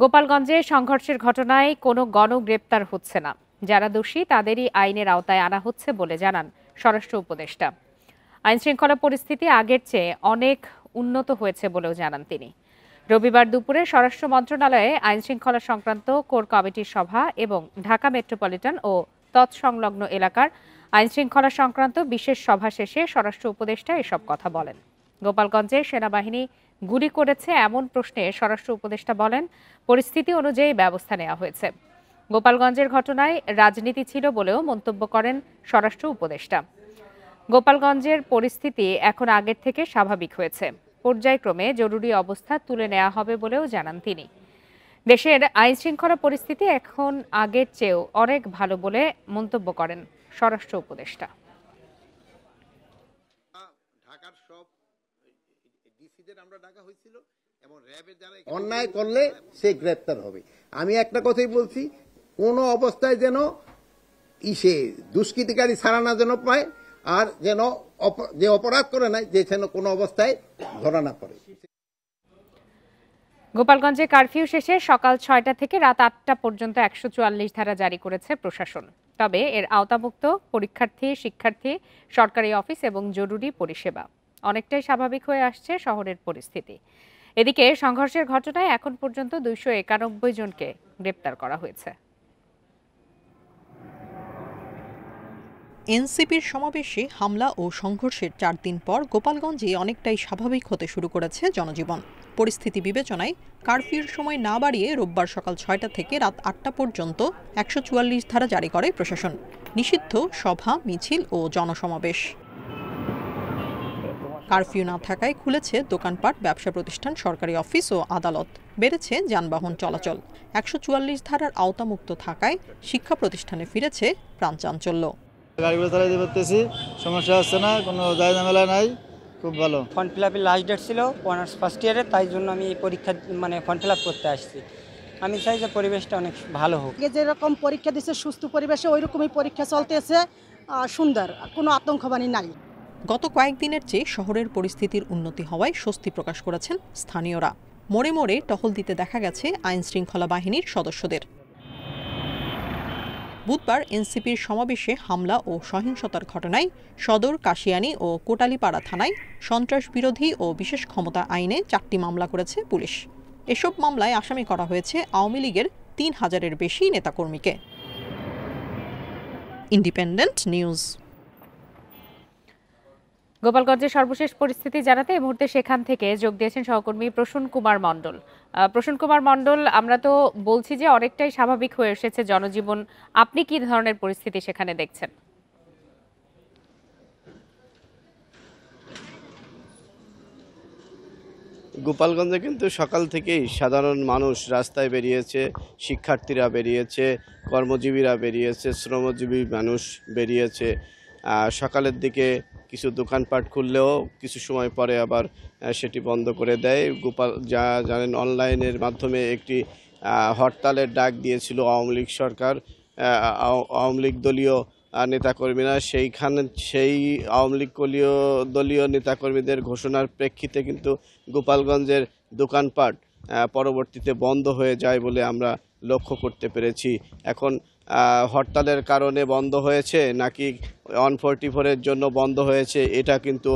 গোপালগঞ্জে সংঘর্ষের ঘটনায় কোনো গণগ্রেপ্তার হচ্ছে না। যারা দোষী তাদেরই আইনের আওতায় আনা হচ্ছে বলে জানান স্বরাষ্ট্র উপদেষ্টা। আইনশৃঙ্খলা পরিস্থিতি আগের চেয়ে অনেক উন্নত হয়েছে বলেও জানান তিনি। রবিবার দুপুরে স্বরাষ্ট্র মন্ত্রণালয়ে আইনশৃঙ্খলা সংক্রান্ত কোর কমিটির সভা এবং ঢাকা মেট্রোপলিটন ও তৎসংলগ্ন এলাকার আইনশৃঙ্খলা সংক্রান্ত বিশেষ সভা শেষে স্বরাষ্ট্র উপদেষ্টা এসব কথা বলেন। গোপালগঞ্জে সেনাবাহিনী গুলি করেছে এমন প্রশ্নে স্বরাষ্ট্র উপদেষ্টা বলেন, পরিস্থিতি অনুযায়ী ব্যবস্থা নেওয়া হয়েছে। গোপালগঞ্জের ঘটনায় রাজনীতি ছিল বলেও মন্তব্য করেন স্বরাষ্ট্র উপদেষ্টা। গোপালগঞ্জের পরিস্থিতি এখন আগের থেকে স্বাভাবিক হয়েছে। পর্যায়ক্রমে জরুরি অবস্থা তুলে নেওয়া হবে বলেও জানান তিনি। দেশের আইনশৃঙ্খলা পরিস্থিতি এখন আগের চেয়েও অনেক ভালো বলে মন্তব্য করেন স্বরাষ্ট্র উপদেষ্টা। অন্যায় করলে সে গ্রেপ্তার হবে। আমি একটা কথাই বলছি, কোন অবস্থায় যেন সে দুষ্কৃতিকারী ছাড়া না যেন পায়, আর যেন যে অপরাধ করে নাই যে যেন কোনো অবস্থায় ধরা না পড়ে। গোপালগঞ্জে কারফিউ শেষে সকাল ৬টা থেকে রাত ৮টা পর্যন্ত ১৪৪ ধারা জারি করেছে প্রশাসন। তবে এর আওতামুক্ত পরীক্ষার্থী, শিক্ষার্থী, সরকারি অফিস এবং জরুরি পরিষেবা। অনেকটাই স্বাভাবিক হয়ে আসছে শহরের পরিস্থিতি। এদিকে সংঘর্ষের ঘটনায় এখন পর্যন্ত ২৯১ জনকে গ্রেপ্তার করা হয়েছে। এনসিপির সমাবেশে হামলা ও সংঘর্ষের ৪ দিন পর গোপালগঞ্জে অনেকটাই স্বাভাবিক হতে শুরু করেছে জনজীবন। পরিস্থিতি বিবেচনায় কারফিউর সময় না বাড়িয়ে রোববার সকাল ৬টা থেকে রাত ৮টা পর্যন্ত ১৪৪ ধারা জারি করে প্রশাসন। নিষিদ্ধ সভা, মিছিল ও জনসমাবেশ। কারফিউ না থাকায় খুলেছে দোকানপাট, ব্যবসা প্রতিষ্ঠান, সরকারি অফিস ও আদালত। বেড়েছে যানবাহন চলাচল। ১৪৪ ধারার আওতামুক্ত থাকায় শিক্ষা প্রতিষ্ঠানে ফিরেছে প্রাণচাঞ্চল্য। গাড়িগুলো চালাতে পারতেছি, সমস্যা হচ্ছে না, কোনো দায় ঝামেলা নাই, খুব ভালো। ফর্ম ফিল আপের লাস্ট ডেট ছিল অনার্স ফার্স্ট ইয়ারে, তাই জন্য আমি এই পরীক্ষা ফর্ম ফিল আপ করতে আসছি। আমি চাই যে পরিবেশটা অনেক ভালো হোক। যেরকম পরীক্ষা দিচ্ছে সুস্থ পরিবেশে ওই রকমই পরীক্ষা চলতেছে, সুন্দর, কোনো আতঙ্কবাণী নাই। গত কয়েকদিনের চেয়ে শহরের পরিস্থিতির উন্নতি হওয়ায় স্বস্তি প্রকাশ করেছেন স্থানীয়রা। মোড়ে মোড়ে টহল দিতে দেখা গেছে আইন শৃঙ্খলা বাহিনীর সদস্যদের। বুধবার এনসিপির সমাবেশে হামলা ও সহিংসতার ঘটনায় সদর, কাশিয়ানী ও কোটালীপাড়া থানায় সন্ত্রাস বিরোধী ও বিশেষ ক্ষমতা আইনে ৪টি মামলা করেছে পুলিশ। এসব মামলায় আসামি করা হয়েছে আওয়ামী লীগের ৩,০০০-এর বেশি নেতাকর্মীকে। Independent news. গোপালগঞ্জের সর্বশেষ পরিস্থিতি জানাতে এই মুহূর্তে সেখান থেকে যোগ দিয়েছেন সহকর্মী প্রসূন কুমার মণ্ডল। প্রসূন কুমার মণ্ডল, আমরা তো বলছি যে অনেকটাই স্বাভাবিক হয়ে এসেছে জনজীবন, আপনি কি ধরনের পরিস্থিতি সেখানে দেখছেন? গোপালগঞ্জে কিন্তু সকাল থেকেই সাধারণ মানুষ রাস্তায় বেরিয়েছে, শিক্ষার্থীরা বেরিয়েছে, কর্মজীবীরা বেরিয়েছে, শ্রমজীবী মানুষ বেরিয়েছে। সকালের দিকে কিছু দোকানপাট খুললেও কিছু সময় পরে আবার সেটি বন্ধ করে দেয়। যা জানেন, অনলাইনের মাধ্যমে একটি হরতালের ডাক দিয়েছিল আওয়ামী লীগ সরকার, আওয়ামী লীগ দলীয় নেতাকর্মীরা। সেই আওয়ামী লীগ দলীয় নেতাকর্মীদের ঘোষণার প্রেক্ষিতে কিন্তু গোপালগঞ্জের দোকানপাট পরবর্তীতে বন্ধ হয়ে যায় বলে আমরা লক্ষ্য করতে পেরেছি। এখন হরতালের কারণে বন্ধ হয়েছে নাকি 144-এর জন্য বন্ধ হয়েছে এটা কিন্তু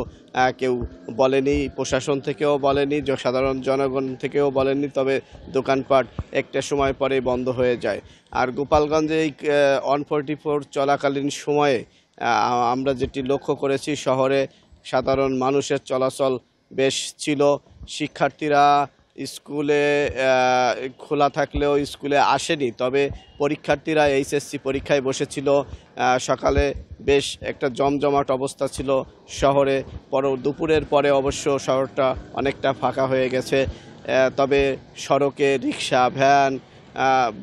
কেউ বলেনি, প্রশাসন থেকেও বলেনি, সাধারণ জনগণ থেকেও বলেনি। তবে দোকানপাট একটা সময় পরে বন্ধ হয়ে যায়। আর গোপালগঞ্জে এই 144 চলাকালীন সময়ে আমরা যেটি লক্ষ্য করেছি, শহরে সাধারণ মানুষের চলাচল বেশ ছিল। শিক্ষার্থীরা স্কুলে খোলা থাকলেও স্কুলে আসেনি, তবে পরীক্ষার্থীরা এইচএসসি পরীক্ষায় বসেছিল। সকালে বেশ একটা জমজমাট অবস্থা ছিল শহরে। দুপুরের পরে অবশ্য শহরটা অনেকটা ফাঁকা হয়ে গেছে। তবে সড়কে রিক্সা, ভ্যান,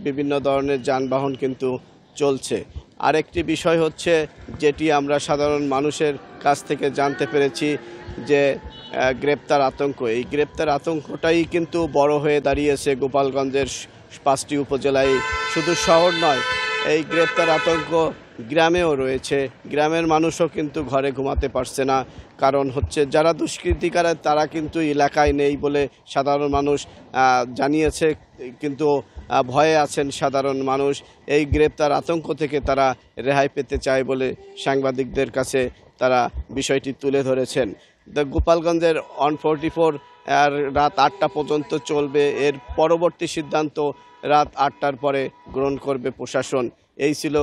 বিভিন্ন ধরনের যানবাহন কিন্তু চলছে। আরেকটি বিষয় হচ্ছে, যেটি আমরা সাধারণ মানুষের কাছ থেকে জানতে পেরেছি, যে গ্রেপ্তার আতঙ্ক। এই গ্রেপ্তার আতঙ্কটাই কিন্তু বড় হয়ে দাঁড়িয়েছে গোপালগঞ্জের 5টি উপজেলায়, শুধু শহর নয়, এই গ্রেপ্তার আতঙ্ক গ্রামেও রয়েছে। গ্রামের মানুষও কিন্তু ঘরে ঘুমাতে পারছে না, কারণ হচ্ছে যারা দুষ্কৃতিকারী তারা কিন্তু এলাকায় নেই বলে সাধারণ মানুষ জানিয়েছে, কিন্তু ভয়ে আছেন সাধারণ মানুষ। এই গ্রেপ্তার আতঙ্ক থেকে তারা রেহাই পেতে চায় বলে সাংবাদিকদের কাছে তারা বিষয়টি তুলে ধরেছেন। গোপালগঞ্জের 144 রাত 8টা পর্যন্ত চলবে, এর পরবর্তী সিদ্ধান্ত রাত 8টার পরে গ্রহণ করবে প্রশাসন। এই ছিল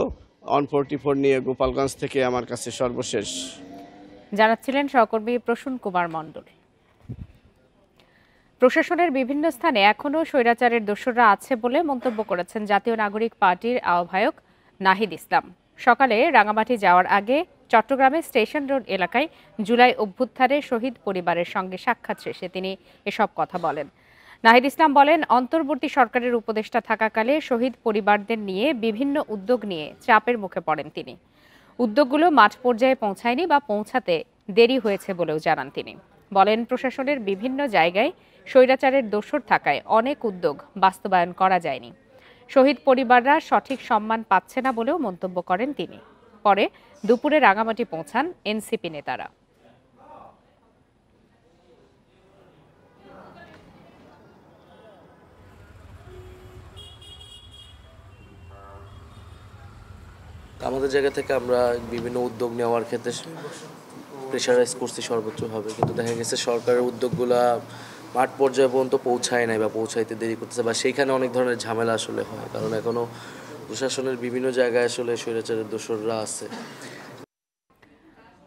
144 নিয়ে গোপালগঞ্জ থেকে আমার কাছে সর্বশেষ। জানাচ্ছিলেন সহকর্মী প্রসূন কুমার মণ্ডল। প্রশাসনের বিভিন্ন স্থানে এখনও স্বৈরাচারের দোসররা আছে বলে মন্তব্য করেছেন জাতীয় নাগরিক পার্টির আহ্বায়ক নাহিদ ইসলাম। সকালে রাঙামাটি যাওয়ার আগে চট্টগ্রামের স্টেশন রোড এলাকায় জুলাই অভ্যুত্থানে শহীদ পরিবারের সঙ্গে সাক্ষাৎ শেষে তিনি এসব কথা বলেন। নাহিদ ইসলাম বলেন, অন্তর্বর্তী সরকারের উপদেষ্টা থাকাকালে শহীদ পরিবারদের নিয়ে বিভিন্ন উদ্যোগ নিয়ে চাপের মুখে পড়েন তিনি। উদ্যোগগুলো মাঠ পর্যায়ে পৌঁছায়নি বা পৌঁছাতে দেরি হয়েছে বলেও জানান তিনি। বলেন, প্রশাসনের বিভিন্ন জায়গায় স্বৈরাচারের দোসর থাকায় অনেক উদ্যোগ বাস্তবায়ন করা যায়নি। শহীদ পরিবাররা সঠিক সম্মান পাচ্ছে না বলেও মন্তব্য করেন তিনি। পরে দুপুরে রাঙামাটি পৌঁছান এনসিপি নেতারা। আমাদের জায়গা থেকে আমরা বিভিন্ন উদ্যোগ নেওয়ার ক্ষেত্রে প্রেশারাইজ করছি সর্বোচ্চভাবে, কিন্তু দেখা গেছে সরকারের উদ্যোগগুলা মাঠ পর্যায়ে পর্যন্ত পৌঁছায় নাই বা পৌঁছাইতে দেরি করতেছে, বা সেইখানে অনেক ধরনের ঝামেলা আসলে হয়, কারণ এখনো প্রশাসনের বিভিন্ন জায়গায় আসলে স্বৈরাচারের দোসররা আছে।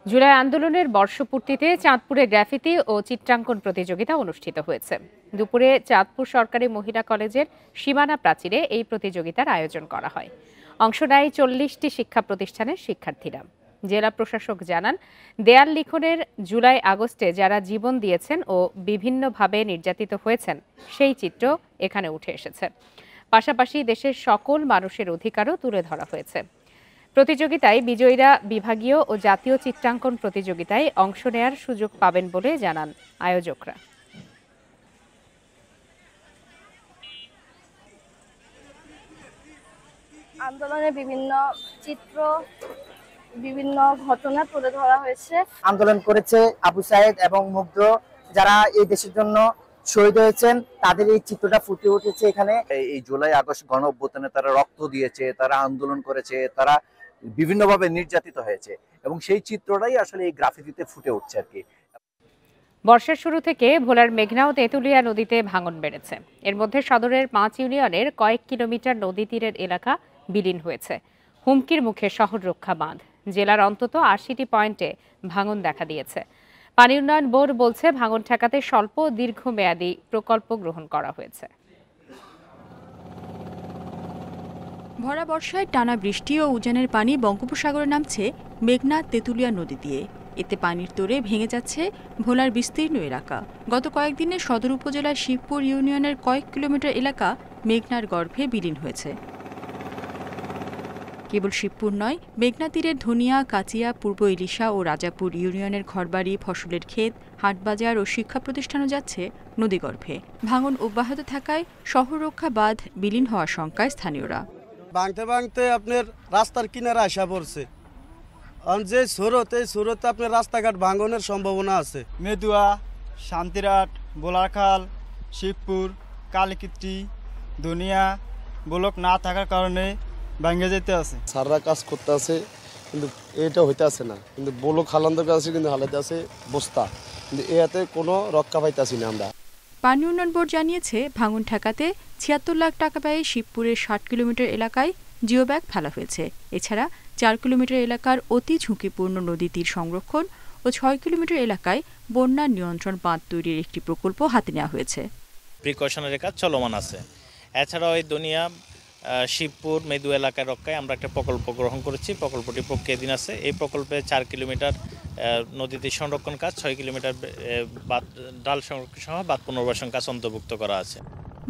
জুলাই আন্দোলনের বর্ষপূর্তিতে চাঁদপুরে গ্রাফিতি ও চিত্রাঙ্কন প্রতিযোগিতা অনুষ্ঠিত হয়েছে। দুপুরে চাঁদপুর সরকারি মহিলা কলেজের সীমানা প্রাচীরে এই প্রতিযোগিতার আয়োজন করা হয়। অংশ নেয় 40টি শিক্ষা প্রতিষ্ঠানের শিক্ষার্থীরা। জেলা প্রশাসক জানান, দেয়াল লিখনের জুলাই আগস্টে যারা জীবন দিয়েছেন ও বিভিন্নভাবে নির্যাতিত হয়েছেন সেই চিত্র এখানে উঠে এসেছে। পাশাপাশি দেশের সকল মানুষের অধিকারও তুলে ধরা হয়েছে। প্রতিযোগিতায় বিজয়ীরা বিভাগীয় ও জাতীয় চিত্রাঙ্কন প্রতিযোগিতায় অংশ নেয়ার সুযোগ পাবেন বলে জানান আয়োজকরা। আন্দোলনের বিভিন্ন চিত্র, বিভিন্ন ঘটনা তুলে ধরা হয়েছে। আন্দোলন করেছে আবু সাইদ এবং মুগ্ধ, যারা এই দেশের জন্য শহীদ হয়েছেন, তাদের এই চিত্রটা ফুটে উঠেছে এখানে। এই জুলাই আগস্ট গণ অভ্যুত্থানে তারা রক্ত দিয়েছে, তারা আন্দোলন করেছে, তারা বিভিন্নভাবে নির্যাতিত হয়েছে, এবং সেই চিত্রটাই আসলে এই গ্রাফিতিতে ফুটে উঠছে আর কি। বর্ষার শুরু থেকে ভোলার মেঘনা ও তেঁতুলিয়া নদীতে ভাঙন বেড়েছে। এর মধ্যে সদরের 5 ইউনিয়নের কয়েক কিলোমিটার নদী তীরের এলাকা বিলীন হয়েছে। হুমকির মুখে শহর রক্ষা বাঁধ। জেলার অন্তত 80টি পয়েন্টে ভাঙন দেখা দিয়েছে। পানি উন্নয়ন বোর্ড বলছে, ভাঙন ঠেকাতে স্বল্প ও দীর্ঘমেয়াদী প্রকল্প গ্রহণ করা হয়েছে। ভরা বর্ষায় টানা বৃষ্টি ও উজানের পানি বঙ্গোপসাগরে নামছে মেঘনা তেঁতুলিয়া নদী দিয়ে। এতে পানির তোড়ে ভেঙে যাচ্ছে ভোলার বিস্তীর্ণ এলাকা। গত কয়েকদিনে সদর উপজেলার শিবপুর ইউনিয়নের কয়েক কিলোমিটার এলাকা মেঘনার গর্ভে বিলীন হয়েছে। কেবল শিবপুর নয়, মেঘনা তীরের ধনিয়া, কাচিয়া, পূর্ব ইলিশা ও রাজাপুর ইউনিয়নের ঘরবাড়ি, ফসলের ক্ষেত, হাটবাজার ও শিক্ষা প্রতিষ্ঠানও যাচ্ছে নদীগর্ভে। ভাঙন অব্যাহত থাকায় শহর রক্ষা বাঁধ বিলীন হওয়ার শঙ্কায় স্থানীয়রা। ভাঙতে ভাঙতে আপনার রাস্তার কিনারে আসা পড়ছে, যে স্রোত, এই স্রোতে আপনার রাস্তাঘাট ভাঙনের সম্ভাবনা আছে। মেদুয়া, শান্তিরাট, বোলারখাল, শিবপুর, কালীকিত্রি, দুনিয়া ব্লক না থাকার কারণে ভাঙে যেতে আছে। সাররা কাজ করতে আছে, কিন্তু এটা হইতে আছে না, কিন্তু ব্লক হালান্তর কাছে কিন্তু হালাতে আছে বস্তা, কিন্তু এতে কোনো রক্ষা পাইতেছি না আমরা। পানি উন্নয়ন বোর্ড জানিয়েছে, ভাঙন ঠেকাতে 76 লাখ টাকা ব্যয়ে শিবপুরের 60 কিলোমিটার এলাকায় জিও ব্যাগ ফেলা হয়েছে। এছাড়া 4 কিলোমিটার এলাকার অতি ঝুঁকিপূর্ণ নদী তীর সংরক্ষণ ও 6 কিলোমিটার এলাকায় বন্যা নিয়ন্ত্রণ বাঁধ তৈরির একটি প্রকল্প হাতে নেওয়া হয়েছে। প্রিকশনারি কাজ চলমান আছে। এছাড়াও এই দুনিয়া, শিবপুর, মেদু এলাকার রক্ষায় আমরা একটা প্রকল্প গ্রহণ করেছি। প্রকল্পটি প্রক্রিয়াধীন আছে। এই প্রকল্পে 4 কিলোমিটার নদীতে সংরক্ষণ কাজ, 6 কিলোমিটার ডাল সংরক্ষণ সহ বাঁধ পুনর্বাসন কাজ অন্তর্ভুক্ত করা আছে।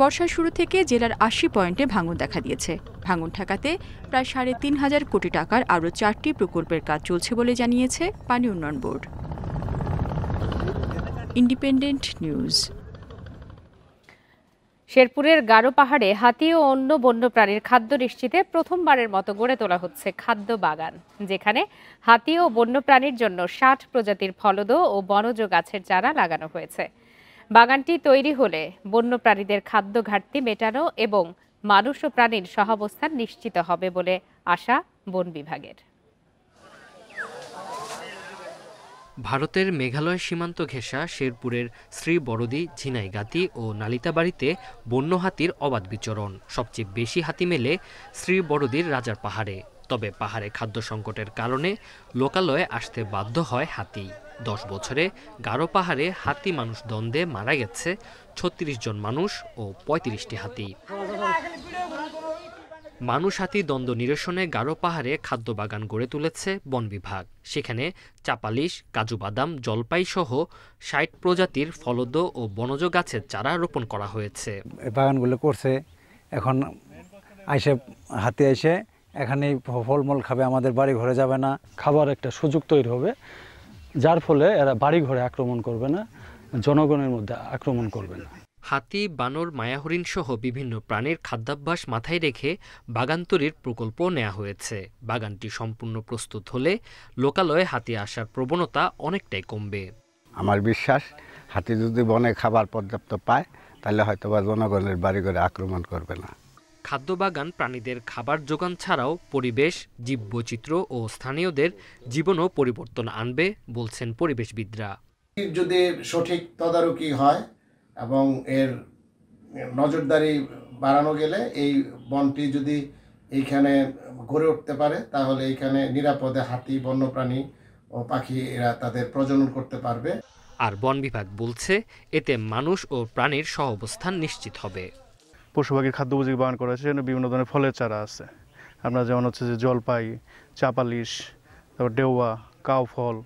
বর্ষার শুরু থেকে জেলার 80 পয়েন্টে ভাঙন দেখা দিয়েছে। ভাঙন ঠেকাতে প্রায় 3.5 কোটি টাকার আরও 4টি প্রকল্পের কাজ চলছে বলে জানিয়েছে পানি উন্নয়ন বোর্ড। Independent news. শেরপুরের গারো পাহাড়ে হাতি ও অন্য বন্যপ্রাণীর খাদ্য নিশ্চিতে প্রথমবারের মতো গড়ে তোলা হচ্ছে খাদ্য বাগান, যেখানে হাতি ও বন্যপ্রাণীর জন্য ৬০ প্রজাতির ফলদ ও বনজ গাছের চারা লাগানো হয়েছে। বাগানটি তৈরি হলে বন্যপ্রাণীদের খাদ্য ঘাটতি মেটানো এবং মানুষ ও প্রাণীর সহাবস্থান নিশ্চিত হবে বলে আশা বন বিভাগের। ভারতের মেঘালয় সীমান্ত ঘেঁষা শেরপুরের শ্রীবরদী, ঝিনাইগাতি ও নালিতাবাড়িতে বন্য হাতির অবাধ বিচরণ। সবচেয়ে বেশি হাতি মেলে শ্রীবরদীর রাজার পাহাড়ে। তবে পাহাড়ে খাদ্য সংকটের কারণে লোকালয়ে আসতে বাধ্য হয় হাতি। 10 বছরে গারো পাহাড়ে হাতি মানুষ দ্বন্দ্বে মারা গেছে 36 জন মানুষ ও 35টি হাতি। মানুষ হাতি দ্বন্দ্ব নিরসনে গারো পাহাড়ে খাদ্য বাগান গড়ে তুলেছে বন বিভাগ। সেখানে চাপালিশ, কাজু বাদাম, জলপাই সহ 60 প্রজাতির ফলদ ও বনজ গাছের চারা রোপণ করা হয়েছে। বাগানগুলো করছে, এখন আইসে হাতি এসে এখানে ফলমূল খাবে, আমাদের বাড়ি ঘরে যাবে না। খাবার একটা সুযোগ তৈরি হবে, যার ফলে এরা বাড়ি ঘরে আক্রমণ করবে না, জনগণের মধ্যে আক্রমণ করবে না। হাতি, বানর, মায়াহরিণ সহ বিভিন্ন প্রাণীর খাদ্যাভ্যাস মাথায় রেখে বাগান তৈরির প্রকল্প নেওয়া হয়েছে। বাগানটি সম্পূর্ণ প্রস্তুত হলে লোকালয়ে হাতি আসার প্রবণতা অনেকটাই কমবে। আমার বিশ্বাস, হাতি যদি বনে খাবার পর্যাপ্ত পায় তাহলে হয়তোবা জনগণের বাড়ি ঘরে আক্রমণ করবে না। খাদ্য বাগান প্রাণীদের খাবার যোগান ছাড়াও পরিবেশ, জীববৈচিত্র্য ও স্থানীয়দের জীবনও পরিবর্তন আনবে বলছেন পরিবেশবিদরা। যদি সঠিক তদারকি হয় এবং এর নজরদারি বাড়ানো গেলে এই বনটি যদি এইখানে গড়ে উঠতে পারে তাহলে এইখানে নিরাপদে হাতি, বন্যপ্রাণী ও পাখি এরা তাদের প্রজনন করতে পারবে। আর বন বিভাগ বলছে এতে মানুষ ও প্রাণীর সহাবস্থান নিশ্চিত হবে। পশু পাখির খাদ্য উপযোগী বাগান করা হয়েছে, সেখানে বিভিন্ন ধরনের ফলের চারা আছে। আপনার যেমন হচ্ছে যে জলপাই, চাপালিশ, তারপর ডেওয়া, কাউ ফল,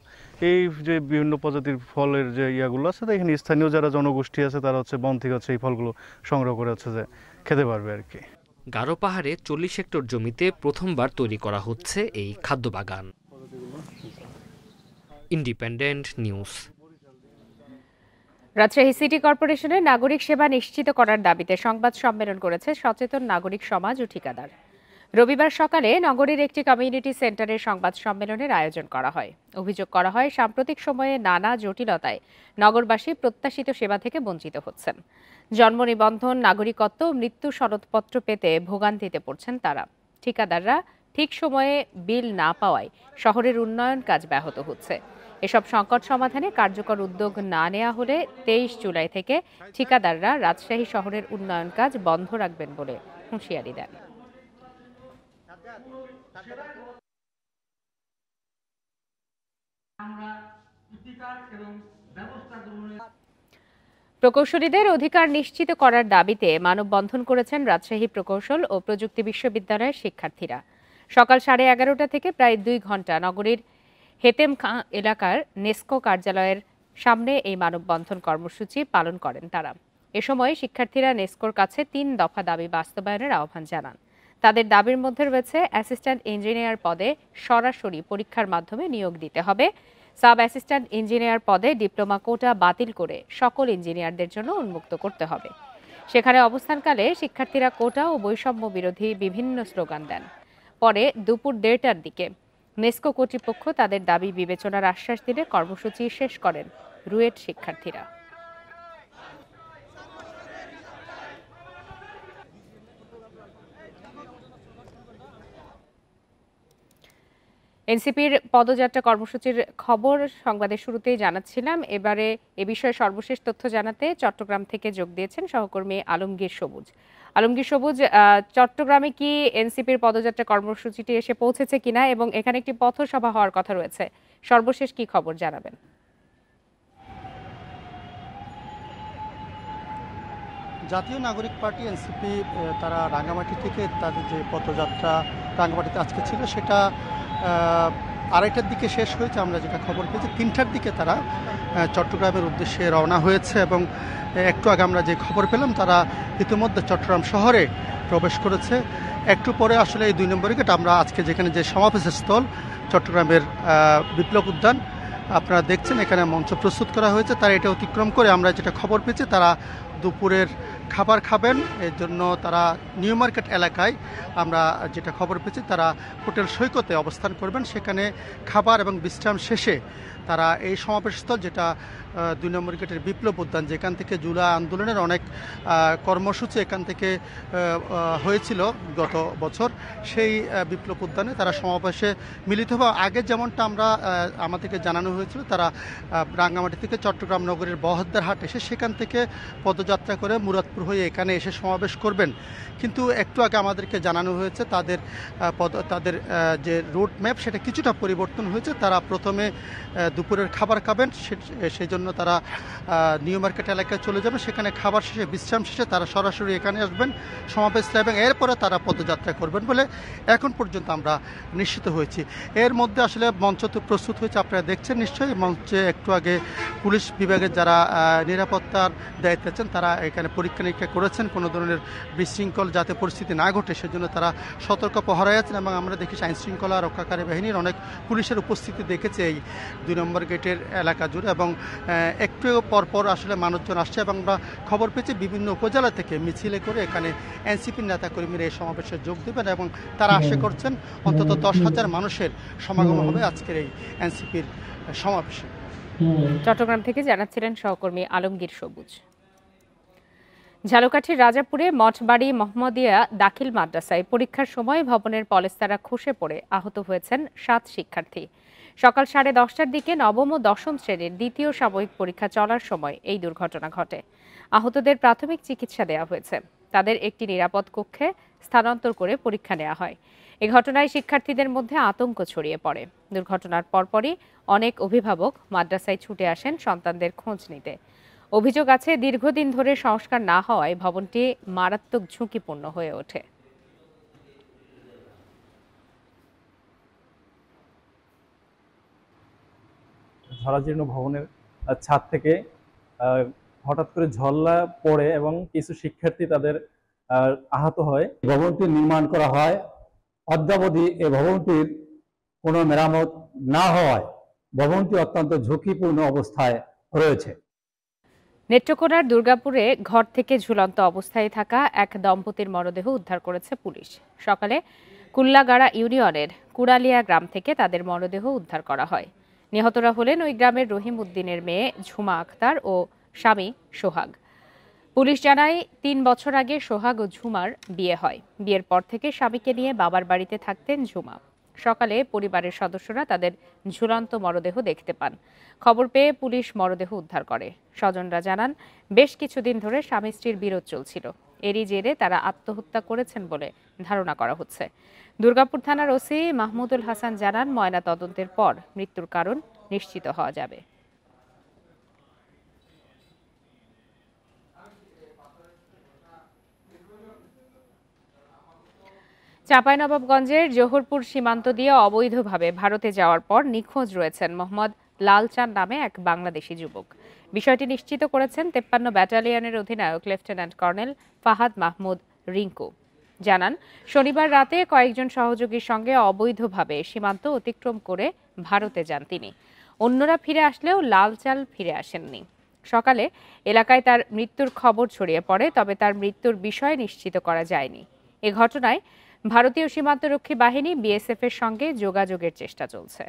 এই যে বিভিন্ন প্রজাতির ফলের যে ইয়াগুলো আছে, এখানে স্থানীয় যারা জনগোষ্ঠী আছে তারা হচ্ছে বন থেকে হচ্ছে এই ফলগুলো সংগ্রহ করে হচ্ছে যে খেতে পারবে আর কি। গারো পাহাড়ে 40 হেক্টর জমিতে প্রথমবার তৈরি করা হচ্ছে এই খাদ্য বাগান। Independent news. রাজশাহী সিটি কর্পোরেশনের নাগরিক সেবা নিশ্চিত করার দাবিতে সংবাদ সম্মেলন করেছে সচেতন নাগরিক সমাজ ও ঠিকাদার। রবিবার সকালে নগরীর একটি কমিউনিটি সেন্টারে সংবাদ সম্মেলনের আয়োজন করা হয়। অভিযোগ করা হয়, সাম্প্রতিক সময়ে নানা জটিলতায় নগরবাসী প্রত্যাশিত সেবা থেকে বঞ্চিত হচ্ছেন। জন্ম নিবন্ধন, নাগরিকত্ব, মৃত্যু সনদপত্র পেতে ভোগান্তিতে পড়ছেন তারা। ঠিকাদাররা ঠিক সময়ে বিল না পাওয়ায় শহরের উন্নয়ন কাজ ব্যাহত হচ্ছে। এসব সংকট সমাধানে কার্যকর উদ্যোগ না নেওয়া হলে 23 জুলাই থেকে ঠিকাদাররা রাজশাহী শহরের উন্নয়ন কাজ বন্ধ রাখবেন বলে হুঁশিয়ারি দেন। প্রকৌশলীদের অধিকার নিশ্চিত করার দাবিতে মানববন্ধন করেছেন রাজশাহী প্রকৌশল ও প্রযুক্তি বিশ্ববিদ্যালয়ের শিক্ষার্থীরা। সকাল 11:30 থেকে প্রায় 2 ঘণ্টা নগরীর হেতেম খাঁ এলাকার নেসকো কার্যালয়ের সামনে এই মানববন্ধন কর্মসূচি পালন করেন তারা। এ সময় শিক্ষার্থীরা নেসকোর কাছে 3 দফা দাবি বাস্তবায়নের আহ্বান জানান। তাদের দাবির মধ্যে রয়েছে অ্যাসিস্ট্যান্ট ইঞ্জিনিয়ার পদে সরাসরি পরীক্ষার মাধ্যমে নিয়োগ দিতে হবে, সাব অ্যাসিস্ট্যান্ট ইঞ্জিনিয়ার পদে ডিপ্লোমা কোটা বাতিল করে সকল ইঞ্জিনিয়ারদের জন্য উন্মুক্ত করতে হবে। সেখানে অবস্থানকালে শিক্ষার্থীরা কোটা ও বৈষম্য বিরোধী বিভিন্ন স্লোগান দেন। পরে দুপুর 1:30টার দিকে নেসকো কর্তৃপক্ষ তাদের দাবি বিবেচনার আশ্বাস দিলে কর্মসূচি শেষ করেন রুয়েট শিক্ষার্থীরা। এনসিপির পদযাত্রা কর্মসূচির খবর সংবাদের শুরুতেই জানাচ্ছিলাম। এবারে এ বিষয়ে সর্বশেষ তথ্য জানাতে চট্টগ্রাম থেকে যোগ দিয়েছেন সহকর্মী আলমগীর সবুজ। আলমগীর সবুজ, চট্টগ্রামে কি এনসিপির পদযাত্রা কর্মসূচিটি এসে পৌঁছেছে কিনা এবং এখানে একটি পথসভা হওয়ার কথা রয়েছে, সর্বশেষ কি খবর জানাবেন? জাতীয় নাগরিক পার্টি এনসিপি তারা রাঙ্গামাটি থেকে তাদের যে পদযাত্রা রাঙ্গামাটিতে আজকে ছিল সেটা 2:30টার দিকে শেষ হয়েছে। আমরা যেটা খবর পেয়েছি 3টার দিকে তারা চট্টগ্রামের উদ্দেশ্যে রওনা হয়েছে এবং একটু আগে আমরা যে খবর পেলাম তারা ইতিমধ্যে চট্টগ্রাম শহরে প্রবেশ করেছে। একটু পরে আসলে এই 2 নম্বর গেট আমরা আজকে যেখানে যে সমাবেশের স্থল চট্টগ্রামের বিপ্লব উদ্যান আপনারা দেখছেন, এখানে মঞ্চ প্রস্তুত করা হয়েছে। তারা এটা অতিক্রম করে আমরা যেটা খবর পেয়েছি তারা দুপুরের খাবার খাবেন। এর জন্য তারা নিউ মার্কেট এলাকায় আমরা যেটা খবর পেয়েছি তারা হোটেল সৈকতে অবস্থান করবেন। সেখানে খাবার এবং বিশ্রাম শেষে তারা এই সমাবেশস্থল, যেটা 2 নম্বর গেটের বিপ্লব উদ্যান, যেখান থেকে জুলাই আন্দোলনের অনেক কর্মসূচি এখান থেকে হয়েছিল গত বছর, সেই বিপ্লব উদ্যানে তারা সমাবেশে মিলিত হবে। আগে যেমনটা আমাদেরকে জানানো হয়েছিল, তারা রাঙ্গামাটি থেকে চট্টগ্রাম নগরের বহদ্দার হাট এসে সেখান থেকে পদযাত্রা করে মুরাদপুর হয়ে এখানে এসে সমাবেশ করবেন। কিন্তু একটু আগে আমাদেরকে জানানো হয়েছে তাদের যে রুট ম্যাপ সেটা কিছুটা পরিবর্তন হয়েছে। তারা প্রথমে দুপুরের খাবার খাবেন, সেই জন্য তারা নিউ মার্কেট এলাকায় চলে যাবে। সেখানে খাবার শেষে বিশ্রাম শেষে তারা সরাসরি এখানে আসবেন সমাবেশ, এবং এরপরে তারা পদযাত্রা করবেন বলে এখন পর্যন্ত আমরা নিশ্চিত হয়েছি। এর মধ্যে আসলে মঞ্চ তো প্রস্তুত হয়েছে, আপনারা দেখছেন নিশ্চয়ই। মঞ্চে একটু আগে পুলিশ বিভাগের যারা নিরাপত্তার দায়িত্বে আছেন তারা এখানে পরীক্ষা নিরীক্ষা করেছেন কোনো ধরনের বিশৃঙ্খল যাতে পরিস্থিতি না ঘটে সেজন্য তারা সতর্ক পহরায় আছেন। এবং আমরা দেখি আইন শৃঙ্খলা রক্ষাকারী বাহিনীর অনেক পুলিশের উপস্থিতি দেখেছে এই 2 নম্বর গেটের এলাকা জুড়ে, এবং একটু পরপর আসলে মানুষজন আসছে এবং আমরা খবর পেয়েছি বিভিন্ন উপজেলা থেকে মিছিলে করে এখানে এনসিপির নেতাকর্মীরা এই সমাবেশে যোগ দেবেন এবং তারা আশা করছেন অন্তত 10,000 মানুষের সমাগম হবে আজকের এই এনসিপির সমাবেশে। চট্টগ্রাম থেকে জানাচ্ছিলেন সহকর্মী আলমগীর সবুজ। ঝালকাঠির রাজাপুরে মঠবাড়ি মোহাম্মদিয়া দাখিল মাদ্রাসায় পরীক্ষার সময় ভবনের পলেস্তারা খসে পড়ে আহত হয়েছেন 7 শিক্ষার্থী। সকাল 10:30টার দিকে নবম ও দশম শ্রেণীর দ্বিতীয় সাময়িক পরীক্ষা চলার সময় এই দুর্ঘটনা ঘটে। আহতদের প্রাথমিক চিকিৎসা দেওয়া হয়েছে। তাদের একটি নিরাপদ কক্ষে স্থানান্তর করে পরীক্ষা নেওয়া হয়। এ ঘটনায় শিক্ষার্থীদের মধ্যে আতঙ্ক ছড়িয়ে পড়ে। দুর্ঘটনার পরপরই অনেক অভিভাবক মাদ্রাসায় ছুটে আসেন সন্তানদের খোঁজ নিতে। অভিযোগ আছে, দীর্ঘদিন ধরে সংস্কার না হওয়ায় ভবনটি মারাত্মক ঝুঁকিপূর্ণ হয়ে ওঠে। ঝরাজীর্ণ ভবনের ছাদ থেকে হঠাৎ করে ঝল্লা পড়ে এবং কিছু শিক্ষার্থী তাদের আহত হয়। ভবনটি নির্মাণ করা হয়, অদ্যাবধি এই ভবনটির কোনো মেরামত না হওয়ায় ভবনটি অত্যন্ত ঝুঁকিপূর্ণ অবস্থায় রয়েছে। নেত্রকোনার দুর্গাপুরে ঘর থেকে ঝুলন্ত অবস্থায় থাকা এক দম্পতির মরদেহ উদ্ধার করেছে পুলিশ। সকালে কুল্লাগাড়া ইউনিয়নের কুড়ালিয়া গ্রাম থেকে তাদের মরদেহ উদ্ধার করা হয়। নিহতরা হলেন ওই গ্রামের রহিম উদ্দিনের মেয়ে ঝুমা আক্তার ও স্বামী সোহাগ। পুলিশ জানায় 3 বছর আগে সোহাগ ও ঝুমার বিয়ে হয়। বিয়ের পর থেকে স্বামীকে নিয়ে বাবার বাড়িতে থাকতেন ঝুমা। সকালে পরিবারের সদস্যরা তাদের ঝুলন্ত মরদেহ দেখতে পান। খবর পেয়ে পুলিশ মরদেহ উদ্ধার করে। স্বজনরা জানান, বেশ কিছুদিন ধরে স্বামী স্ত্রীর বিরোধ চলছিল। এরই জেরে তারা আত্মহত্যা করেছেন বলে ধারণা করা হচ্ছে। দুর্গাপুর থানার ওসি মাহমুদুল হাসান জানান, ময়না তদন্তের পর মৃত্যুর কারণ নিশ্চিত হওয়া যাবে। চাঁপাইনবাবগঞ্জের জোহরপুর সীমান্ত দিয়ে অবৈধভাবে ভারতে যাওয়ার পর নিখোঁজ রয়েছেন মোহাম্মদ লালচাঁদ নামে এক বাংলাদেশি যুবক। বিষয়টি নিশ্চিত করেছেন 53 ব্যাটালিয়নের অধিনায়ক লেফটেন্যান্ট কর্নেল ফাহাদ মাহমুদ রিঙ্কু। জানান, শনিবার রাতে কয়েকজন সহযোগীর সঙ্গে অবৈধভাবে সীমান্ত অতিক্রম করে ভারতে যান তিনি। অন্যরা ফিরে আসলেও লালচাঁদ ফিরে আসেননি। সকালে এলাকায় তার মৃত্যুর খবর ছড়িয়ে পড়ে, তবে তার মৃত্যুর বিষয় নিশ্চিত করা যায়নি। এ ঘটনায় ভারতীয় সীমান্তরক্ষী বাহিনী বিএসএফ এর সঙ্গে যোগাযোগের চেষ্টা চলছে।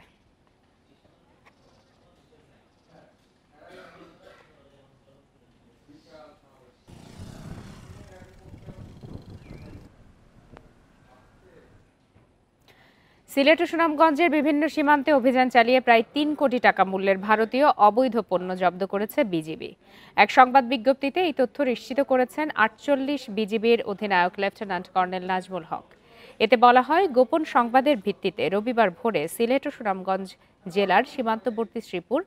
সিলেট ও সুনামগঞ্জের বিভিন্ন সীমান্তে অভিযান চালিয়ে প্রায় 3 কোটি টাকা মূল্যের ভারতীয় অবৈধ পণ্য জব্দ করেছে বিজিবি। এক সংবাদ বিজ্ঞপ্তিতে এই তথ্য নিশ্চিত করেছেন 48 বিজিবির অধিনায়ক লেফটেন্যান্ট কর্নেল নাজমুল হক। এতে বলা হয়, গোপন সংবাদের ভিত্তিতে রবিবার ভোরে সিলেট ও সুনামগঞ্জ জেলার সীমান্তবর্তী শ্রীপুর,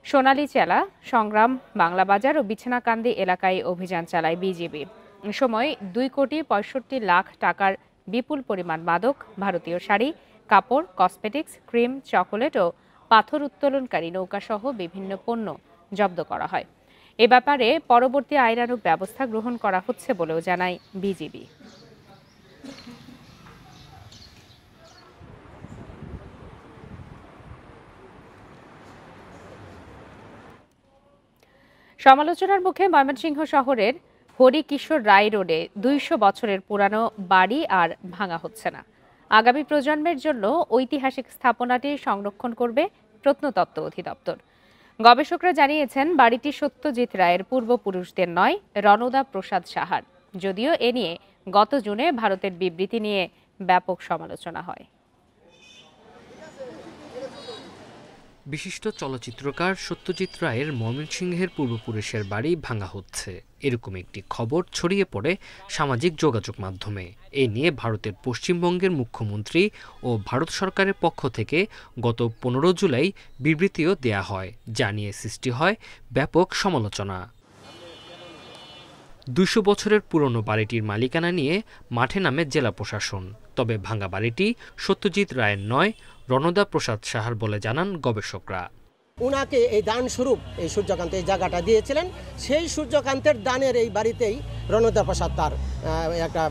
সোনালীচেলা, সংগ্রাম, বাংলাবাজার ও বিছানাকান্দি এলাকায় অভিযান চালায় বিজিবি। এ সময় 2,65,00,000 টাকার বিপুল পরিমাণ মাদক, ভারতীয় শাড়ি, কাপড়, কসমেটিক্স, ক্রিম, চকোলেট ও পাথর উত্তোলনকারী নৌকাসহ বিভিন্ন পণ্য জব্দ করা হয়। এ ব্যাপারে পরবর্তী আইনানুগ ব্যবস্থা গ্রহণ করা হচ্ছে বলেও জানায় বিজিবি। সমালোচনার মুখে ময়মনসিংহ শহরের হরিকিশোর রায় রোডে 200 বছরের পুরানো বাড়ি আর ভাঙা হচ্ছে না। আগামী প্রজন্মের জন্য ঐতিহাসিক স্থাপনাটি সংরক্ষণ করবে প্রত্নতত্ত্ব অধিদপ্তর। গবেষকরা জানিয়েছেন বাড়িটি সত্যজিৎ রায়ের পূর্বপুরুষদের নয়, রণদা প্রসাদ সাহার। যদিও এ নিয়ে গত জুনে ভারতের বিবৃতি নিয়ে ব্যাপক সমালোচনা হয়। বিশিষ্ট চলচ্চিত্রকার সত্যজিৎ রায়ের ময়মনসিংহের পূর্বপুরুষের বাড়ি ভাঙা হচ্ছে, এরকম একটি খবর ছড়িয়ে পড়ে সামাজিক যোগাযোগ মাধ্যমে। এ নিয়ে ভারতের পশ্চিমবঙ্গের মুখ্যমন্ত্রী ও ভারত সরকারের পক্ষ থেকে গত 15 জুলাই বিবৃতিও দেয়া হয়, যা নিয়ে সৃষ্টি হয় ব্যাপক সমালোচনা। 200 বছরের পুরনো বাড়িটির মালিকানা নিয়ে মাঠে নামে জেলা প্রশাসন। তবে ভাঙা বাড়িটি সত্যজিৎ রায়ের নয়, রণদা প্রসাদ সাহার বলে জানান গবেষকরা। উনাকে এই দান স্বরূপ এই সূর্যকান্ত এই জায়গাটা দিয়েছিলেন, সেই সূর্যকান্তের দানের এই বাড়িতেই রণদা প্রসাদ তার একটা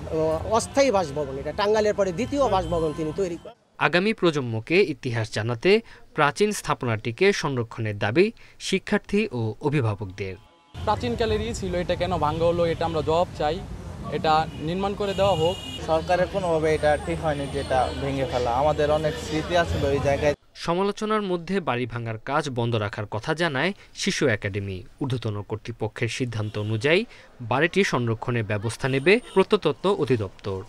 অস্থায়ী বাসভবন, এটা টাঙ্গাইলের পরে দ্বিতীয় বাসভবন তিনি তৈরি করেন। আগামী প্রজন্মকে ইতিহাস জানাতে প্রাচীন স্থাপনাটিকে সংরক্ষণের দাবি শিক্ষার্থী ও অভিভাবকদের। প্রাচীনকালেরই ছিল, এটা কেন ভাঙ্গা হলো এটা আমরা জবাব চাই, এটা নির্মাণ করে দেওয়া হোক। সরকারের কোনোভাবে এটা ঠিক হয়নি যেটা ভেঙে ফেলা, আমাদের অনেক স্মৃতি আসলে ওই জায়গায়। সমালোচনার মধ্যে বাড়ি ভাঙার কাজ বন্ধ রাখার কথা জানায় শিশু একাডেমি। ঊর্ধ্বতন কর্তৃপক্ষের সিদ্ধান্ত অনুযায়ী বাড়িটি সংরক্ষণের ব্যবস্থা নেবে প্রত্নতত্ত্ব অধিদপ্তর।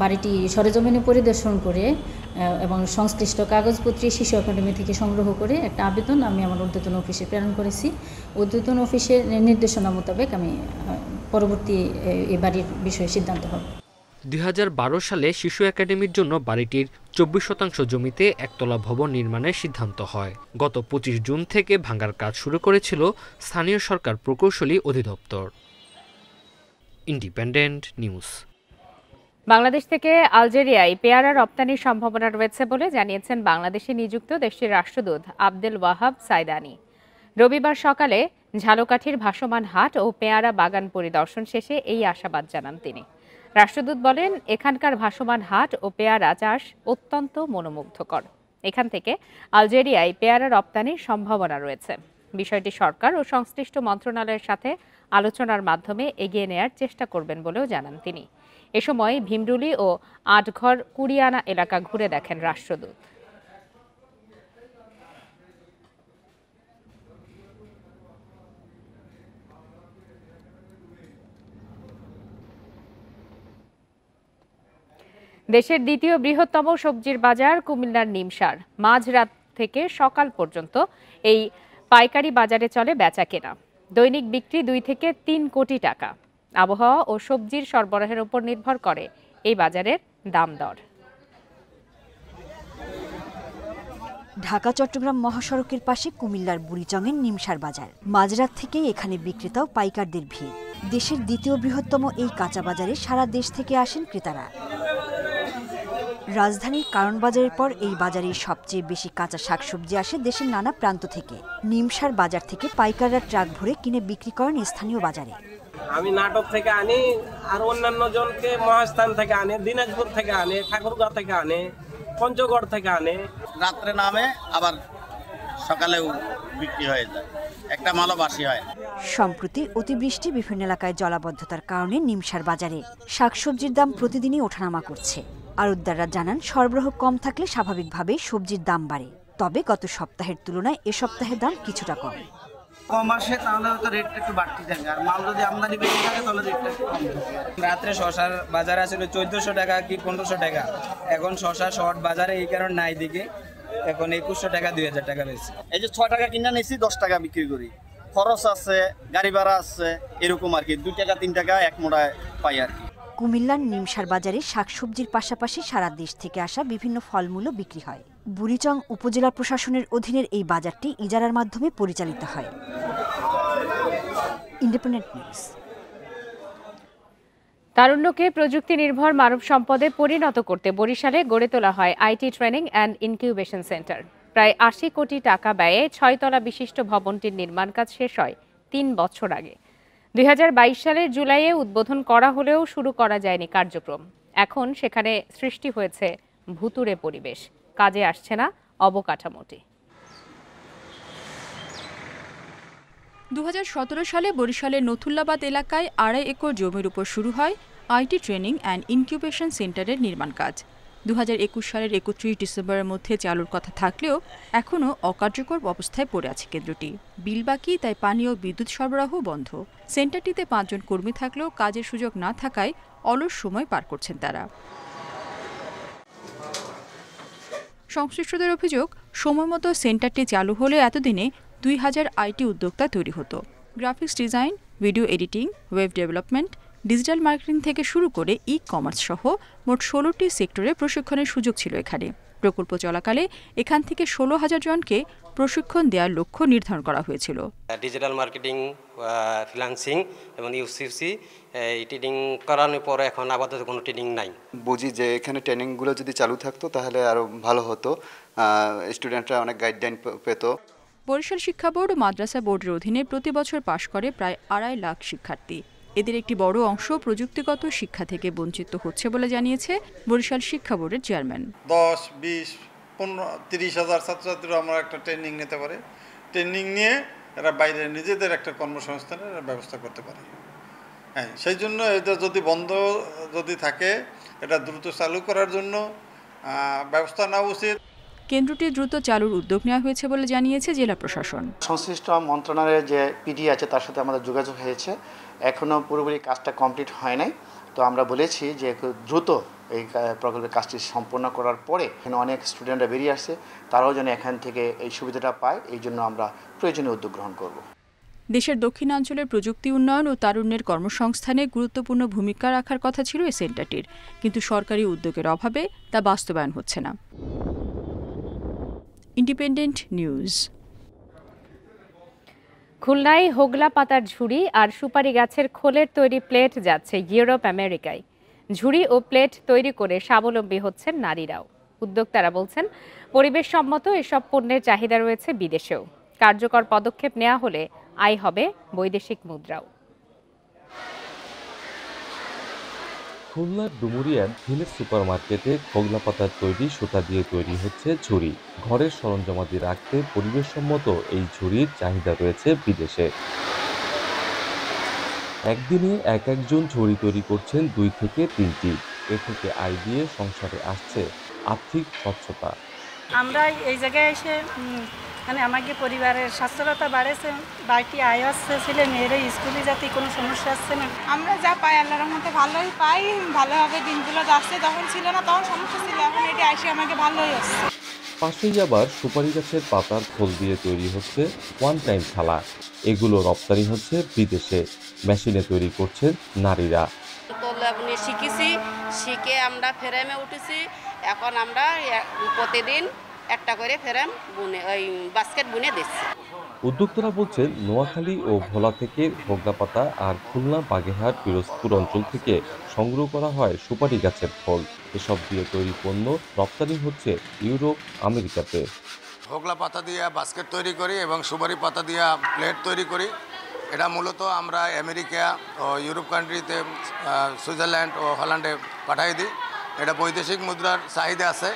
বাড়িটি সরেজমিনে পরিদর্শন করে এবং সংশ্লিষ্ট কাগজপত্র শিশু একাডেমি থেকে সংগ্রহ করে একটা আবেদন আমি আমার ঊর্ধ্বতন অফিসে প্রেরণ করেছি। ঊর্ধ্বতন অফিসের নির্দেশনা মোতাবেক আমি পরবর্তী এই বাড়ির বিষয়ে সিদ্ধান্ত হব। 2012 সালে শিশু একাডেমির জন্য বাড়িটির 24% জমিতে একতলা ভবন নির্মাণের সিদ্ধান্ত হয়। গত 25 জুন থেকে ভাঙার কাজ শুরু করেছিল স্থানীয় সরকার প্রকৌশলী অধিদপ্তর। Independent news. বাংলাদেশ থেকে আলজেরিয়ায় পেয়ারা রপ্তানির সম্ভাবনা রয়েছে বলে জানিয়েছেন বাংলাদেশে নিযুক্ত দেশটির রাষ্ট্রদূত আব্দুল ওয়াহাব সাইদানি। রবিবার সকালে ঝালকাঠির ভাসমান হাট ও পেয়ারা বাগান পরিদর্শন শেষে এই আশাবাদ জানান তিনি। রাষ্ট্রদূত বলেন, এখানকার ভাসমান হাট ও পেয়ারা চাষ অত্যন্ত মনোমুগ্ধকর। এখান থেকে আলজেরিয়ায় পেয়ারা রপ্তানির সম্ভাবনা রয়েছে। বিষয়টি সরকার ও সংশ্লিষ্ট মন্ত্রণালয়ের সাথে আলোচনার মাধ্যমে এগিয়ে নেয়ার চেষ্টা করবেন বলেও জানান তিনি। এ সময় ভীমরুলি ও আটঘর কুড়িয়ানা এলাকা ঘুরে দেখেন রাষ্ট্রদূত। দেশের দ্বিতীয় বৃহত্তম সবজির বাজার কুমিল্লার নিমসার। মাঝরাত থেকে সকাল পর্যন্ত এই পাইকারি বাজারে চলে বেচাকেনা। দৈনিক বিক্রি 2 থেকে 3 কোটি টাকা। আবহাওয়া ও সবজির সরবরাহের উপর নির্ভর করে এই বাজারের দাম দর। ঢাকা চট্টগ্রাম মহাসড়কের পাশে কুমিল্লার বুড়িচংয়ের নিমসার বাজার। মাঝরাত থেকেই এখানে বিক্রেতা ও পাইকারদের ভিড়। দেশের দ্বিতীয় বৃহত্তম এই কাঁচা বাজারে সারা দেশ থেকে আসেন ক্রেতারা। রাজধানীর কারণ বাজারের পর এই বাজারে সবচেয়ে বেশি কাঁচা শাকসবজি আসে দেশের নানা প্রান্ত থেকে। নিমসার বাজার থেকে পাইকাররা ট্রাক ভরে কিনে বিক্রি করেন স্থানীয় বাজারে। আমি নাটক থেকে আনি, আর অন্যান্য জনকে মহাস্থান থেকে আনে, দিনাজপুর থেকে আনে, ঠাকুরগাঁও থেকে আনে, পঞ্চগড় থেকে আনে। রাত্রে নামে আবার সকালেও বিক্রি হয়ে যায়, একটা মালও বাসি হয়। সম্প্রতি অতিবৃষ্টি বিভিন্ন এলাকায় জলাবদ্ধতার কারণে নিমসার বাজারে শাকসবজির দাম প্রতিদিনই ওঠানামা করছে। আড়তদাররা জানান, সরবরাহ কম থাকলে স্বাভাবিকভাবেই সবজির দাম বাড়ে। তবে গত সপ্তাহের তুলনায় এ সপ্তাহে দাম কিছুটা কম। কম আসে তাহলে হয়তো রেটটা একটু বাড়তি থাকে, আর মাল যদি আমদানি বেশি থাকে তাহলে রেটটা একটু কম থাকে। রাত্রে শশার বাজার আসলে 1400 টাকা কি 1500 টাকা। এখন শশা শর্ট বাজারে এই কারণ নাই দিকে, এখন 2100 টাকা 2000 টাকা বেশি। এই যে 6 টাকা কিনা নিচ্ছি 10 টাকা বিক্রি করি, খরচ আছে, গাড়ি ভাড়া আছে, এরকম আর কি। 2 টাকা 3 টাকা এক মোড়ায় পাই আর কি। কুমিল্লার নিমসার বাজারে শাকসবজির পাশাপাশি সারা দেশ থেকে আসা বিভিন্ন ফলমূলও বিক্রি হয়। বুড়িচং উপজেলা প্রশাসনের অধীনের এই বাজারটি ইজারার মাধ্যমে পরিচালিত হয়। Independent news. তারুণ্যকে প্রযুক্তি নির্ভর মানব সম্পদে পরিণত করতে বরিশালে গড়ে তোলা হয় IT training and incubation centre. প্রায় 80 কোটি টাকা ব্যয়ে 6 তলা বিশিষ্ট ভবনটির নির্মাণ কাজ শেষ হয় 3 বছর আগে। 2022 সালের জুলাইয়ে উদ্বোধন করা হলেও শুরু করা যায়নি কার্যক্রম। এখন সেখানে সৃষ্টি হয়েছে ভুতুড়ে পরিবেশ, কাজে আসছে না অবকাঠামোটি। 2017 সালে বরিশালের নথুল্লাবাদ এলাকায় 2.5 একর জমির উপর শুরু হয় আইটি ট্রেনিং অ্যান্ড ইনকিউবেশন সেন্টারের নির্মাণ কাজ। 2021 সালের 31 ডিসেম্বরের মধ্যে চালুর কথা থাকলেও এখনও অকার্যকর অবস্থায় পড়ে আছে কেন্দ্রটি। বিল বাকি, তাই পানি ও বিদ্যুৎ সরবরাহ বন্ধ। সেন্টারটিতে 5 জন কর্মী থাকলেও কাজের সুযোগ না থাকায় অলস সময় পার করছেন তারা। সংশ্লিষ্টদের অভিযোগ, সময়মতো সেন্টারটি চালু হলে এতদিনে 2000 আইটি উদ্যোক্তা তৈরি হতো। Graphics design, video editing, web development, digital marketing থেকে শুরু করে ই-কমার্স সহ মোট 16টি সেক্টরে প্রশিক্ষণের সুযোগ ছিল এখানে। প্রকল্প চলাকালে এখান থেকে 16,000 জনকে প্রশিক্ষণ দেওয়ার লক্ষ্য নির্ধারণ করা হয়েছিল। ডিজিটাল মার্কেটিং, ফ্রিল্যান্সিং এবং ইউসিসি এই ট্রেনিং করানোর পরে এখন আপাতত কোনো ট্রেনিং নাই। বুঝি যে এখানে ট্রেনিংগুলো যদি চালু থাকতো তাহলে আরও ভালো হতো, স্টুডেন্টরা অনেক গাইডলাইন পেত। বরিশাল শিক্ষা বোর্ড ও মাদ্রাসা বোর্ডের অধীনে প্রতি বছর পাশ করে প্রায় 2.5 লাখ শিক্ষার্থী। এদের একটি বড় অংশ প্রযুক্তিগত শিক্ষা থেকে বঞ্চিত হচ্ছে বলে জানিয়েছে বরিশাল শিক্ষা বোর্ডের চেয়ারম্যান। 10, 20, 15, 30 হাজার ছাত্রছাত্রীরা আমরা একটা ট্রেনিং নিতে পারে। ট্রেনিং নিয়ে এরা বাইরে নিজেদের একটা কর্মসংস্থানের ব্যবস্থা করতে পারে। হ্যাঁ, সেই জন্য এটা যদি বন্ধ থাকে, এটা দ্রুত চালু করার জন্য ব্যবস্থা নেওয়া উচিত। কেন্দ্রটি দ্রুত চালুর উদ্যোগ নেওয়া হয়েছে বলে জানিয়েছে জেলা প্রশাসন। সংশ্লিষ্ট মন্ত্রণালয়ের যে পিডি আছে তার সাথে আমাদের যোগাযোগ হয়েছে, এখনও পুরোপুরি কাজটা কমপ্লিট হয় নাই। তো আমরা বলেছি যে দ্রুত এই প্রকল্পের কাজটি সম্পন্ন করার পরে এখানে অনেক স্টুডেন্টরা বেরিয়ে আসছে, তারাও যেন এখান থেকে এই সুবিধাটা পায়, এই জন্য আমরা প্রয়োজনীয় উদ্যোগ গ্রহণ করব। দেশের দক্ষিণাঞ্চলের প্রযুক্তি উন্নয়ন ও তারুণ্যের কর্মসংস্থানে গুরুত্বপূর্ণ ভূমিকা রাখার কথা ছিল এই সেন্টারটির, কিন্তু সরকারি উদ্যোগের অভাবে তা বাস্তবায়ন হচ্ছে না। Independent news. খুলনায় হোগলা পাতার ঝুড়ি আর সুপারি গাছের খোলের তৈরি প্লেট যাচ্ছে ইউরোপ আমেরিকায়। ঝুড়ি ও প্লেট তৈরি করে স্বাবলম্বী হচ্ছেন নারীরাও। উদ্যোক্তারা বলছেন, পরিবেশ সম্মত এসব পণ্যের চাহিদা রয়েছে বিদেশেও। কার্যকর পদক্ষেপ নেওয়া হলে আয় হবে বৈদেশিক মুদ্রাও। খুলনার ডুমুরিয়ার ভিলেজ সুপার মার্কেটে হোগলা পাতার তৈরি সুতা দিয়ে তৈরি হচ্ছে ঝুড়ি। ঘরের সরঞ্জামাদি রাখতে পরিবেশসম্মত এই ঝুড়ির চাহিদা রয়েছে বিদেশে। একদিনে একজন ঝুড়ি তৈরি করছেন 2 থেকে 3টি। এ থেকে আয় দিয়ে সংসারে আসছে আর্থিক স্বচ্ছতা। আমরা এই জায়গায় এসে মানে আমাকে পরিবারের স্বাস্থ্যতা বাড়েছে, বাড়িটি আয় আসছে, ছেলে মেয়েরা স্কুলে যাতে কোনো সমস্যা আসছে না। আমরা যা পাই আল্লাহর মধ্যে ভালোই পাই, ভালোভাবে দিনগুলো যাচ্ছে। তখন ছিল না, তখন সমস্যা ছিল, এখন এটি আসে আমাকে ভালোই আসছে। পাশেই আবার সুপারি গাছের পাতার খোল দিয়ে তৈরি হচ্ছে ওয়ান টাইম থালা। এগুলো রপ্তানি হচ্ছে বিদেশে। মেশিনে তৈরি করছেন নারীরা। শিখেছি, শিখে আমরা ফ্রেমে উঠেছি। এখন আমরা প্রতিদিন একটা করে ফ্রেম বুনে ওই বাস্কেট বুনে দিচ্ছি। উদ্যোক্তারা বলছেন, নোয়াখালী ও ভোলা থেকে হোগলা পাতা আর খুলনা, বাগেরহাট, পিরোজপুর অঞ্চল থেকে সংগ্রহ করা হয় সুপারি গাছের ফল। এসব দিয়ে তৈরি পণ্য রপ্তানি হচ্ছে ইউরোপ, আমেরিকাতে। হোগলা পাতা দিয়ে বাস্কেট তৈরি করি এবং সুপারি পাতা দিয়ে প্লেট তৈরি করি। এটা মূলত আমরা আমেরিকা ও ইউরোপ কান্ট্রিতে, সুইজারল্যান্ড ও হল্যান্ডে পাঠাই দিই। এটা বৈদেশিক মুদ্রার চাহিদা আছে।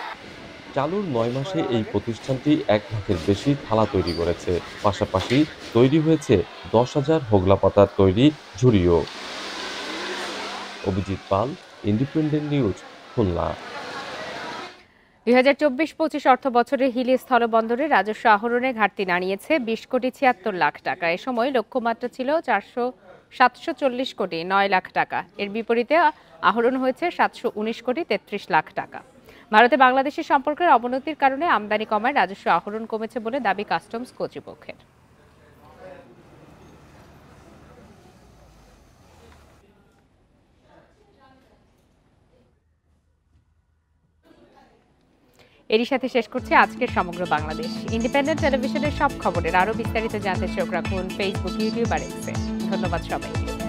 চালুর 9 মাসে এই প্রতিষ্ঠানটি 1 লাখের বেশি থালা তৈরি করেছে। পাশাপাশি তৈরি হয়েছে 10,000 হোগলা পাতার তৈরি ঝুড়িও। অভিজিৎ পাল, ইন্ডিপেন্ডেন্ট নিউজ, খুলনা। 2024-25 অর্থ বছরে হিলি স্থলবন্দরে রাজস্ব আহরণে ঘাটতি দাঁড়িয়েছে 20 কোটি 76 লাখ টাকা। এ সময় লক্ষ্যমাত্রা ছিল 740 কোটি 9 লাখ টাকা। এর বিপরীতে আহরণ হয়েছে 719 কোটি 33 লাখ টাকা। ভারতে বাংলাদেশের সম্পর্কের অবনতির কারণে আমদানি কমায় রাজস্ব আহরণ কমেছে বলে দাবি কাস্টমস কর্তৃপক্ষের। এরই সাথে শেষ করছে আজকের সমগ্র বাংলাদেশ। ইন্ডিপেন্ডেন্ট টেলিভিশনের সব খবরের আরো বিস্তারিত জানতে চোখ রাখুন ফেসবুক, ইউটিউব আর এক্সে। ধন্যবাদ সবাইকে।